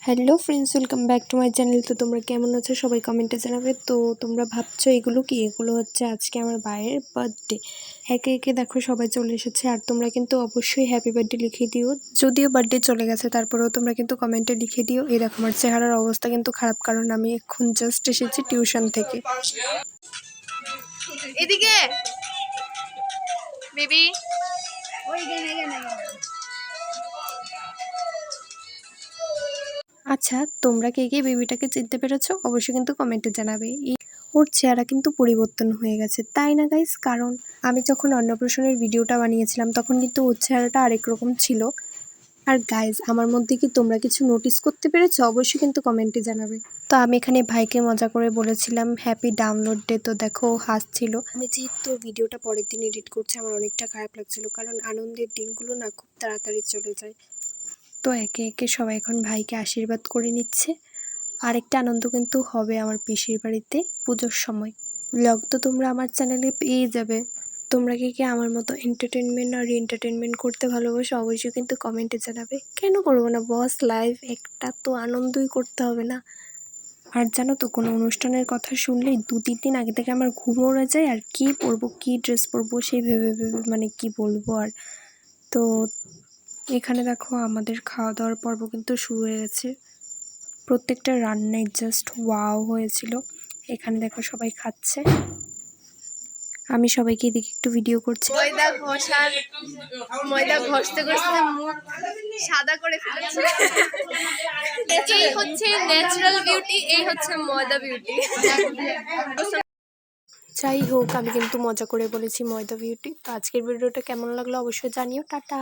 Hello friends, welcome back to my channel. তো তোমরা কেমন আছো সবাই কমেন্টে জানাবে। তো তোমরা ভাবছো এগুলো কি? এগুলো হচ্ছে আজকে আমার ভাইয়ের বার্থডে। একে একে দেখো সবাই চলে এসেছে, আর তোমরা কিন্তু অবশ্যই হ্যাপি বার্থডে লিখে দিও। যদিও বার্থডে চলে গেছে তারপরেও তোমরা কিন্তু কমেন্টে লিখে দিও। এই দেখো আমার চেহারার অবস্থা কিন্তু খারাপ, কারণ আমি এখন জাস্ট এসেছি টিউশন থেকে। এদিকে বেবি আচ্ছা, তোমরা কে কে বেবিটাকে চিনতে পেরেছো অবশ্যই কিন্তু কমেন্টে জানাবে। ওর চেহারা কিন্তু পরিবর্তন হয়ে গেছে, তাই না গাইস? কারণ আমি যখন অন্নপ্রাশনের ভিডিওটা বানিয়েছিলাম তখন কিন্তু ওর চেহারাটা আরেক রকম ছিল। আর গাইস, আমার মধ্যে কি তোমরা কিছু নোটিস করতে পেরেছো অবশ্যই কিন্তু কমেন্টে জানাবে। তো আমি এখানে ভাইকে মজা করে বলেছিলাম হ্যাপি ডাউনলোড ডে, তো দেখো ও হাসছিল। আমি যেহেতু ভিডিওটা পরের দিন এডিট করছি আমার অনেকটা খারাপ লাগছিল, কারণ আনন্দের দিনগুলো না খুব তাড়াতাড়ি চলে যায়। তো একে একে সবাই এখন ভাইকে আশীর্বাদ করে নিচ্ছে। আরেকটা আনন্দ কিন্তু হবে আমার পিসির বাড়িতে পুজোর সময়। ব্লগ তো তোমরা আমার চ্যানেলে পেয়ে যাবে। তোমরা কি আমার মতো এন্টারটেনমেন্ট আর এন্টারটেনমেন্ট করতে ভালোবাসো অবশ্যই কিন্তু কমেন্টে জানাবে। কেন করবো না বস, লাইভ একটা তো আনন্দই করতে হবে না? আর জানো তো, কোনো অনুষ্ঠানের কথা শুনলেই 2-3 দিন আগে থেকে আমার ঘুম উড়ে যায়, আর কি পরবো, কি ড্রেস পরবো সেই ভেবে ভেবে মানে কি বলবো আর। তো এখানে দেখো আমাদের খাওয়া দাওয়ার পর্ব কিন্তু শুরু হয়ে গেছে। প্রত্যেকটা রান্নাই জাস্ট ওয়াও হয়েছিল। এখানে দেখো সবাই খাচ্ছে, আমি সবাইকে এদিকে একটু ভিডিও করছি। ময়দা ঘষতে ঘষতে মুখ সাদা করে ফেলেছে। এই হচ্ছে ন্যাচারাল বিউটি, এই হচ্ছে ময়দা বিউটি। যাই হোক, আমি কিন্তু মজা করে বলেছি ময়দা বিউটি। তো আজকের ভিডিওটা কেমন লাগলো অবশ্যই জানিও। টাটা।